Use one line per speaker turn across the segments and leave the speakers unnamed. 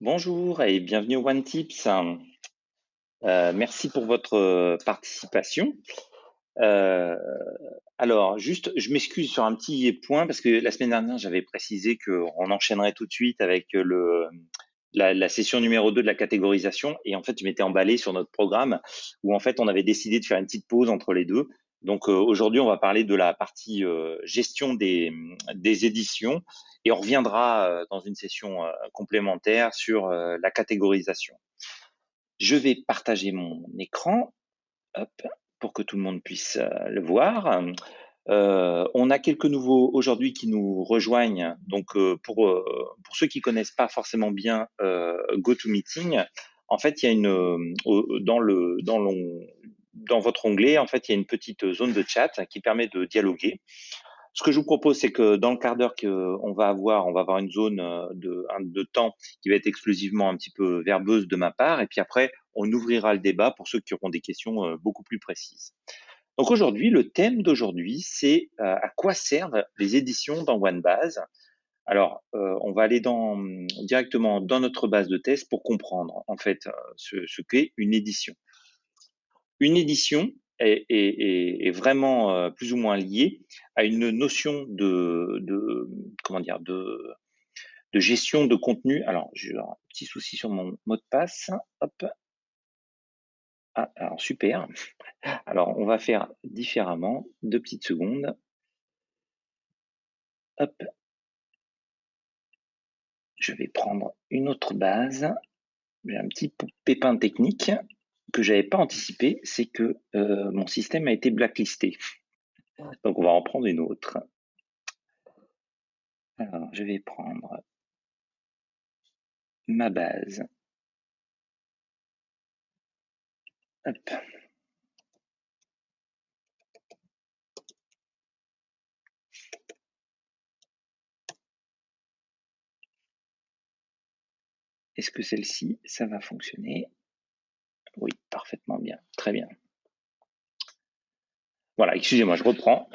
Bonjour et bienvenue au One Tips. Merci pour votre participation. Euh, alors, juste, je m'excuse sur un petit point parce que la semaine dernière, j'avais précisé qu'on enchaînerait tout de suite avec la session numéro 2 de la catégorisation. Et en fait, je m'étais emballé sur notre programme où en fait, on avait décidé de faire une petite pause entre les deux. Donc aujourd'hui, on va parler de la partie gestion des éditions et on reviendra dans une session complémentaire sur la catégorisation. Je vais partager mon écran, hop, pour que tout le monde puisse le voir. On a quelques nouveaux aujourd'hui qui nous rejoignent. Donc, pour ceux qui connaissent pas forcément bien GoToMeeting, en fait, il y a dans votre onglet, en fait, il y a une petite zone de chat qui permet de dialoguer. Ce que je vous propose, c'est que dans le quart d'heure qu'on va avoir, on va avoir une zone de temps qui va être exclusivement un petit peu verbeuse de ma part. Et puis après, on ouvrira le débat pour ceux qui auront des questions beaucoup plus précises. Donc aujourd'hui, le thème d'aujourd'hui, c'est à quoi servent les éditions dans OneBase. Alors, on va aller directement dans notre base de test pour comprendre en fait ce qu'est une édition. Une édition est vraiment plus ou moins liée à une notion comment dire de gestion de contenu. Alors, j'ai un petit souci sur mon mot de passe. Hop. Ah, alors super. Alors, on va faire différemment. 2 petites secondes. Hop. Je vais prendre une autre base. J'ai un petit pépin technique que j'avais pas anticipé, c'est que mon système a été blacklisté. Donc, on va en prendre une autre. Alors, je vais prendre ma base. Hop. Est-ce que celle-ci, ça va fonctionner? Oui, parfaitement bien. Très bien. Voilà, excusez-moi, je reprends.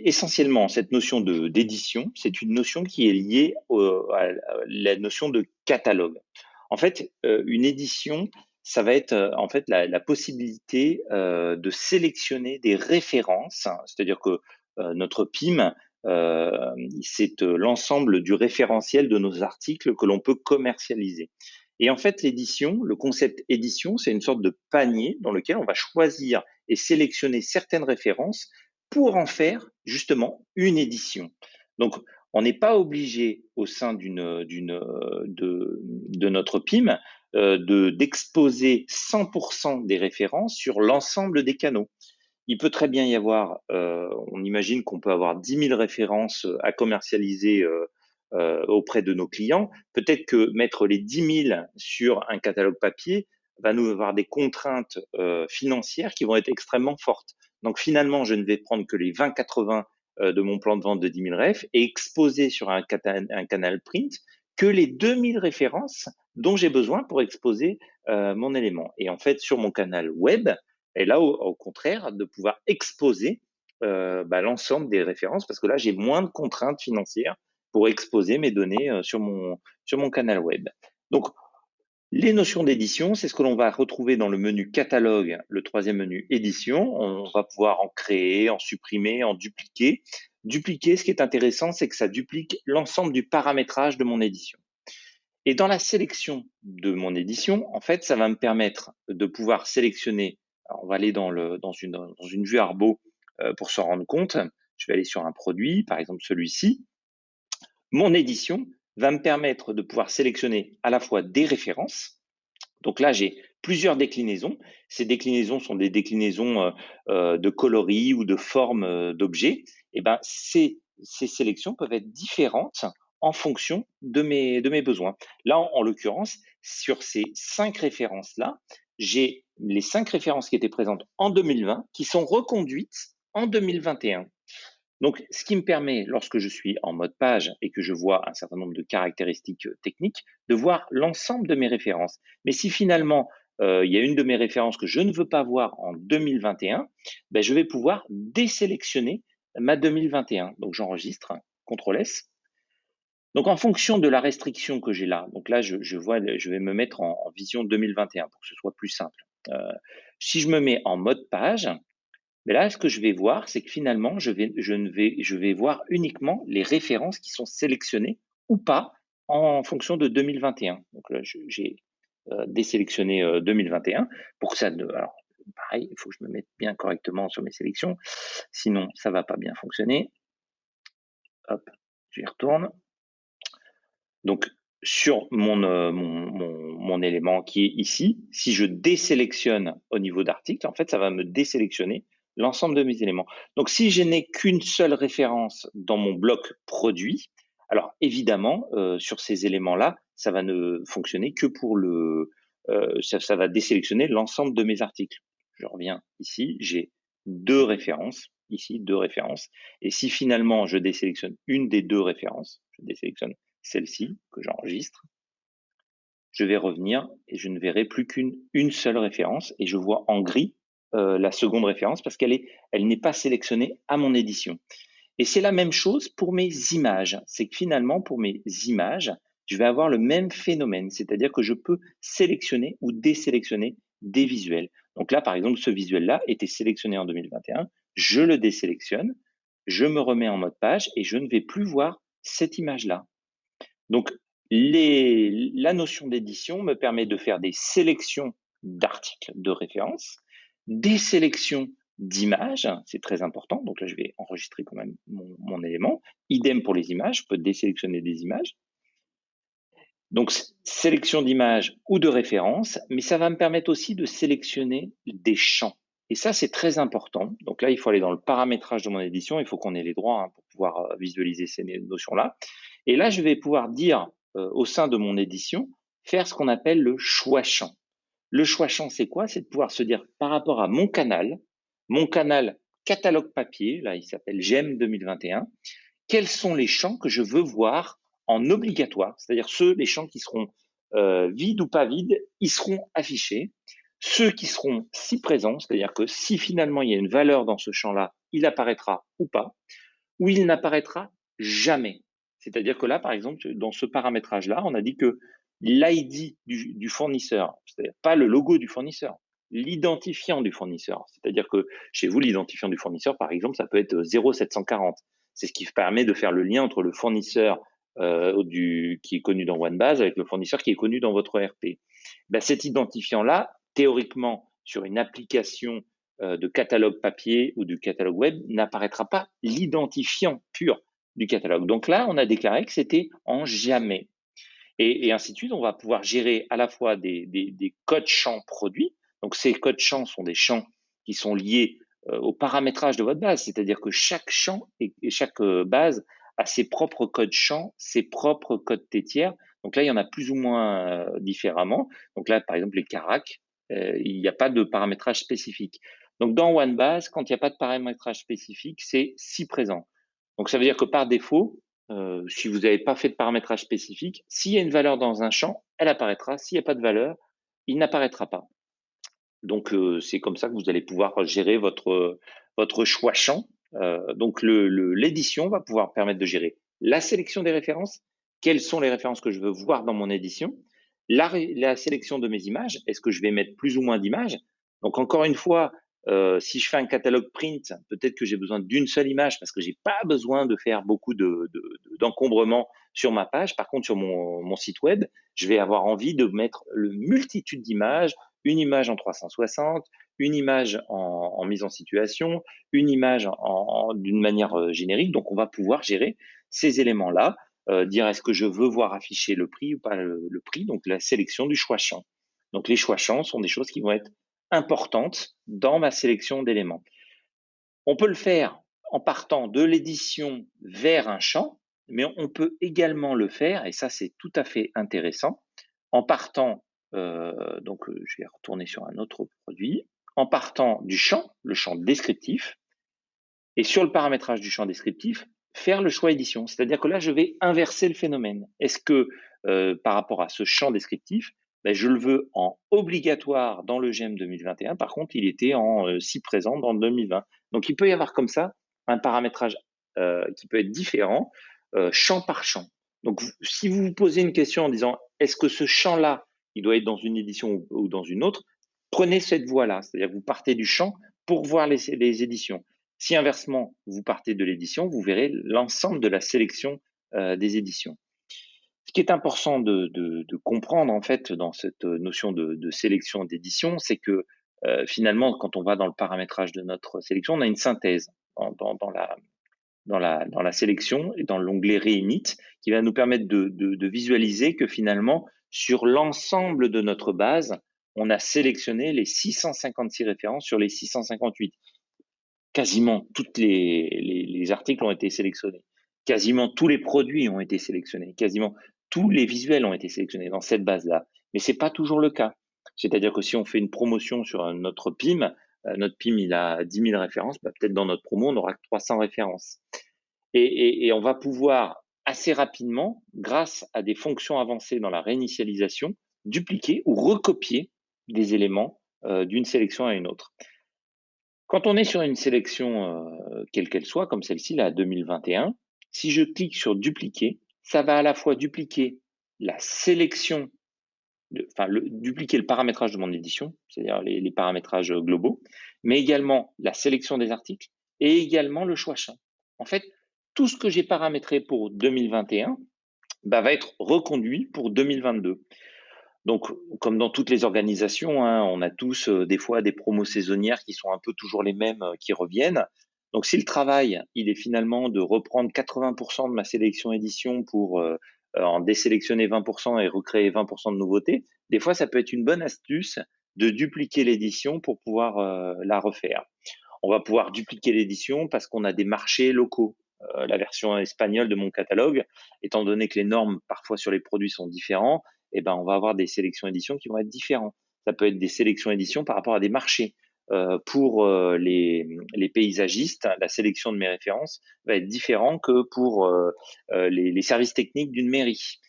Essentiellement, cette notion d'édition, c'est une notion qui est liée à la notion de catalogue. En fait, une édition, ça va être en fait la possibilité de sélectionner des références, c'est-à-dire que notre PIM, c'est l'ensemble du référentiel de nos articles que l'on peut commercialiser. Et en fait, l'édition, le concept édition, c'est une sorte de panier dans lequel on va choisir et sélectionner certaines références pour en faire justement une édition. Donc, on n'est pas obligé au sein de notre PIM d'exposer 100% des références sur l'ensemble des canaux. Il peut très bien y avoir, on imagine qu'on peut avoir 10 000 références à commercialiser auprès de nos clients. Peut-être que mettre les 10 000 sur un catalogue papier va nous avoir des contraintes financières qui vont être extrêmement fortes. Donc finalement, je ne vais prendre que les 20-80 de mon plan de vente de 10 000 refs et exposer sur un canal print que les 2000 références dont j'ai besoin pour exposer mon élément. Et en fait, sur mon canal web, et là, au contraire, de pouvoir exposer l'ensemble des références, parce que là, j'ai moins de contraintes financières pour exposer mes données sur mon canal web. Donc, les notions d'édition, c'est ce que l'on va retrouver dans le menu catalogue, le troisième menu édition. On va pouvoir en créer, en supprimer, en dupliquer. Dupliquer, ce qui est intéressant, c'est que ça duplique l'ensemble du paramétrage de mon édition. Et dans la sélection de mon édition, en fait, ça va me permettre de pouvoir sélectionner. Alors, on va aller dans une vue Arbo pour s'en rendre compte. Je vais aller sur un produit, par exemple celui-ci. Mon édition va me permettre de pouvoir sélectionner à la fois des références. Donc là, j'ai plusieurs déclinaisons. Ces déclinaisons sont des déclinaisons de coloris ou de formes d'objets. Et ben, ces sélections peuvent être différentes en fonction de mes besoins. Là, en l'occurrence, sur ces 5 références-là, j'ai les 5 références qui étaient présentes en 2020 qui sont reconduites en 2021. Donc, ce qui me permet, lorsque je suis en mode page et que je vois un certain nombre de caractéristiques techniques, de voir l'ensemble de mes références. Mais si finalement, il y a une de mes références que je ne veux pas voir en 2021, ben, je vais pouvoir désélectionner ma 2021. Donc, j'enregistre, CTRL S. Donc, en fonction de la restriction que j'ai là, donc là, je vais me mettre en vision 2021 pour que ce soit plus simple. Si je me mets en mode page, mais là, ce que je vais voir, c'est que finalement, je vais voir uniquement les références qui sont sélectionnées ou pas en fonction de 2021. Donc là, j'ai désélectionné 2021 pour que ça ne. Alors, pareil, il faut que je me mette bien correctement sur mes sélections, sinon ça va pas bien fonctionner. Hop, j'y retourne. Donc, sur mon élément qui est ici, si je désélectionne au niveau d'article, en fait, ça va me désélectionner l'ensemble de mes éléments. Donc, si je n'ai qu'une seule référence dans mon bloc produit, alors évidemment, sur ces éléments-là, ça va ne fonctionner que pour ça va désélectionner l'ensemble de mes articles. Je reviens ici, j'ai deux références, ici, deux références. Et si finalement je désélectionne une des deux références, je désélectionne celle-ci que j'enregistre, je vais revenir et je ne verrai plus qu'une seule référence et je vois en gris la seconde référence parce elle n'est pas sélectionnée à mon édition. Et c'est la même chose pour mes images. C'est que finalement, pour mes images, je vais avoir le même phénomène, c'est-à-dire que je peux sélectionner ou désélectionner des visuels. Donc là, par exemple, ce visuel-là était sélectionné en 2021, je le désélectionne, je me remets en mode page et je ne vais plus voir cette image-là. Donc, la notion d'édition me permet de faire des sélections d'articles de référence, des sélections d'images, c'est très important. Donc là, je vais enregistrer quand même mon élément. Idem pour les images, je peux désélectionner des images. Donc, sélection d'images ou de références, mais ça va me permettre aussi de sélectionner des champs. Et ça, c'est très important. Donc là, il faut aller dans le paramétrage de mon édition. Il faut qu'on ait les droits pour pouvoir visualiser ces notions-là. Et là, je vais pouvoir dire au sein de mon édition, faire ce qu'on appelle le choix champ. Le choix champ, c'est quoi? C'est de pouvoir se dire par rapport à mon canal catalogue papier, là il s'appelle GEM 2021, quels sont les champs que je veux voir en obligatoire, c'est-à-dire les champs qui seront vides ou pas vides, ils seront affichés. Ceux qui seront si présents, c'est-à-dire que si finalement il y a une valeur dans ce champ-là, il apparaîtra ou pas, ou il n'apparaîtra jamais. C'est-à-dire que là, par exemple, dans ce paramétrage-là, on a dit que l'ID du fournisseur, c'est-à-dire pas le logo du fournisseur, l'identifiant du fournisseur. C'est-à-dire que chez vous, l'identifiant du fournisseur, par exemple, ça peut être 0740. C'est ce qui permet de faire le lien entre le fournisseur qui est connu dans OneBase avec le fournisseur qui est connu dans votre ERP. Ben, cet identifiant-là, théoriquement, sur une application de catalogue papier ou du catalogue web, n'apparaîtra pas l'identifiant pur du catalogue. Donc là, on a déclaré que c'était en jamais. Et ainsi de suite, on va pouvoir gérer à la fois des codes champs produits. Donc ces codes champs sont des champs qui sont liés au paramétrage de votre base, c'est-à-dire que chaque champ et chaque base a ses propres codes champs, ses propres codes tétières. Donc là, il y en a plus ou moins différemment. Donc là, par exemple, les caracs, il n'y a pas de paramétrage spécifique. Donc dans OneBase, quand il n'y a pas de paramétrage spécifique, c'est si présent. Donc ça veut dire que par défaut, si vous n'avez pas fait de paramétrage spécifique, s'il y a une valeur dans un champ, elle apparaîtra. S'il n'y a pas de valeur, il n'apparaîtra pas. Donc c'est comme ça que vous allez pouvoir gérer votre choix champ. Donc l'édition va pouvoir permettre de gérer la sélection des références, quelles sont les références que je veux voir dans mon édition, la sélection de mes images, est-ce que je vais mettre plus ou moins d'images. Donc encore une fois, si je fais un catalogue print, peut-être que j'ai besoin d'une seule image parce que j'ai pas besoin de faire beaucoup d'encombrement sur ma page. Par contre, sur mon site web, je vais avoir envie de mettre le multitude d'images, une image en 360, une image en mise en situation, une image d'une manière générique. Donc, on va pouvoir gérer ces éléments-là, dire est-ce que je veux voir afficher le prix ou pas le prix, donc la sélection du choix champ. Donc, les choix champs sont des choses qui vont être importantes dans ma sélection d'éléments. On peut le faire en partant de l'édition vers un champ, mais on peut également le faire, et ça c'est tout à fait intéressant, en partant, je vais retourner sur un autre produit, en partant du champ, le champ descriptif, et sur le paramétrage du champ descriptif, faire le choix édition. C'est-à-dire que là, je vais inverser le phénomène. Est-ce que par rapport à ce champ descriptif, je le veux en obligatoire dans le GEM 2021, par contre, il était en si présent dans le 2020. Donc, il peut y avoir comme ça un paramétrage qui peut être différent, champ par champ. Donc, si vous vous posez une question en disant est-ce que ce champ-là, il doit être dans une édition ou dans une autre, prenez cette voie-là, c'est-à-dire que vous partez du champ pour voir les éditions. Si inversement, vous partez de l'édition, vous verrez l'ensemble de la sélection des éditions. Ce qui est important de comprendre en fait dans cette notion de sélection d'édition, c'est que finalement, quand on va dans le paramétrage de notre sélection, on a une synthèse dans la sélection et dans l'onglet Réinit qui va nous permettre de visualiser que finalement, sur l'ensemble de notre base, on a sélectionné les 656 références sur les 658. Quasiment tous les articles ont été sélectionnés. Quasiment tous les produits ont été sélectionnés. Quasiment tous les visuels ont été sélectionnés dans cette base-là. Mais c'est pas toujours le cas. C'est-à-dire que si on fait une promotion sur notre PIM, notre PIM il a 10 000 références, bah, peut-être dans notre promo on aura que 300 références. Et on va pouvoir assez rapidement, grâce à des fonctions avancées dans la réinitialisation, dupliquer ou recopier des éléments d'une sélection à une autre. Quand on est sur une sélection, quelle qu'elle soit, comme celle-ci, là, 2021, si je clique sur dupliquer, ça va à la fois dupliquer la sélection, dupliquer le paramétrage de mon édition, c'est-à-dire les paramétrages globaux, mais également la sélection des articles et également le choix champ. En fait, tout ce que j'ai paramétré pour 2021 va être reconduit pour 2022. Donc, comme dans toutes les organisations, hein, on a tous des fois des promos saisonnières qui sont un peu toujours les mêmes qui reviennent. Donc, si le travail, il est finalement de reprendre 80% de ma sélection édition pour en désélectionner 20% et recréer 20% de nouveautés, des fois, ça peut être une bonne astuce de dupliquer l'édition pour pouvoir la refaire. On va pouvoir dupliquer l'édition parce qu'on a des marchés locaux. La version espagnole de mon catalogue, étant donné que les normes parfois sur les produits sont différents, eh ben, on va avoir des sélections éditions qui vont être différentes. Ça peut être des sélections éditions par rapport à des marchés. Pour les paysagistes, la sélection de mes références va être différente que pour les services techniques d'une mairie.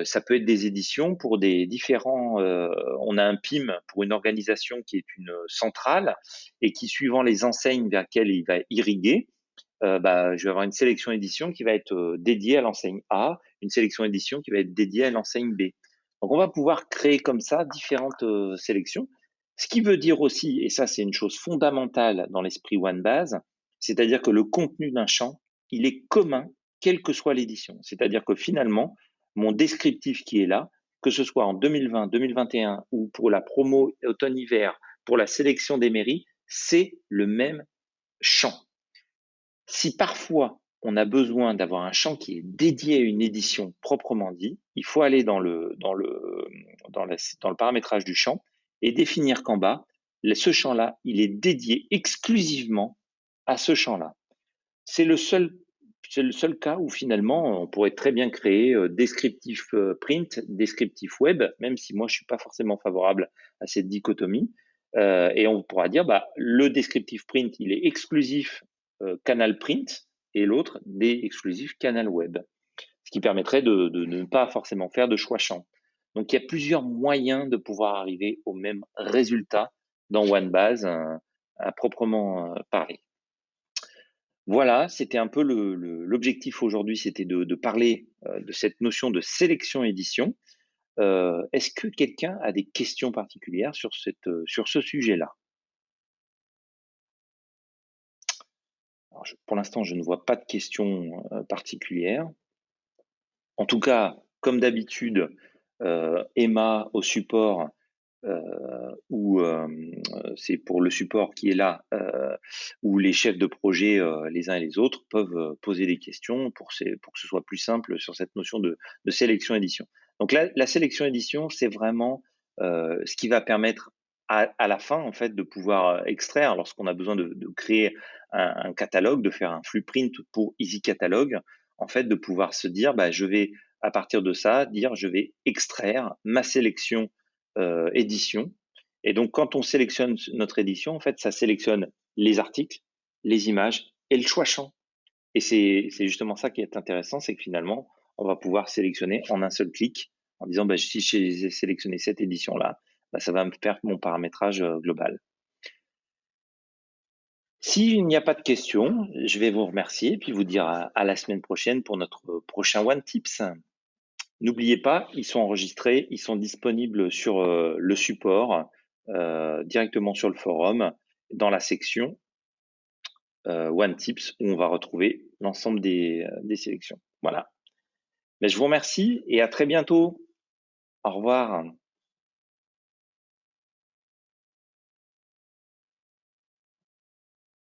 Ça peut être des éditions pour des différents. On a un PIM pour une organisation qui est une centrale et qui, suivant les enseignes vers lesquelles il va irriguer, je vais avoir une sélection édition qui va être dédiée à l'enseigne A, une sélection édition qui va être dédiée à l'enseigne B. Donc, on va pouvoir créer comme ça différentes sélections. Ce qui veut dire aussi, et ça c'est une chose fondamentale dans l'esprit OneBase, c'est-à-dire que le contenu d'un champ, il est commun, quelle que soit l'édition. C'est-à-dire que finalement, mon descriptif qui est là, que ce soit en 2020, 2021 ou pour la promo automne-hiver, pour la sélection des mairies, c'est le même champ. Si parfois on a besoin d'avoir un champ qui est dédié à une édition proprement dit, il faut aller dans le paramétrage du champ et définir qu'en bas, ce champ-là, il est dédié exclusivement à ce champ-là. C'est le seul cas où finalement on pourrait très bien créer descriptif print, descriptif web, même si moi je suis pas forcément favorable à cette dichotomie. Et on pourra dire le descriptif print il est exclusif canal print et l'autre des exclusifs canal web, ce qui permettrait de ne pas forcément faire de choix champ. Donc il y a plusieurs moyens de pouvoir arriver au même résultat dans OneBase à proprement parler. Voilà, c'était un peu l'objectif aujourd'hui, c'était de parler de cette notion de sélection-édition. Est-ce que quelqu'un a des questions particulières sur ce sujet-là? Pour l'instant, je ne vois pas de questions particulières. En tout cas, comme d'habitude, Emma au support ou c'est pour le support qui est là, où les chefs de projet, les uns et les autres, peuvent poser des questions pour que ce soit plus simple sur cette notion de sélection-édition. Donc la sélection-édition, c'est vraiment ce qui va permettre à la fin, en fait, de pouvoir extraire, lorsqu'on a besoin de créer un catalogue, de faire un flux print pour Easy Catalogue, en fait, de pouvoir se dire, je vais, à partir de ça, dire, je vais extraire ma sélection édition. Et donc, quand on sélectionne notre édition, en fait, ça sélectionne les articles, les images et le choix champ. Et c'est justement ça qui est intéressant, c'est que finalement, on va pouvoir sélectionner en un seul clic, en disant, si j'ai sélectionné cette édition-là, ça va me faire mon paramétrage global. S'il n'y a pas de questions, je vais vous remercier et puis vous dire à la semaine prochaine pour notre prochain One Tips. N'oubliez pas, ils sont enregistrés, ils sont disponibles sur le support, directement sur le forum, dans la section One Tips, où on va retrouver l'ensemble des sélections. Voilà. Mais je vous remercie et à très bientôt. Au revoir.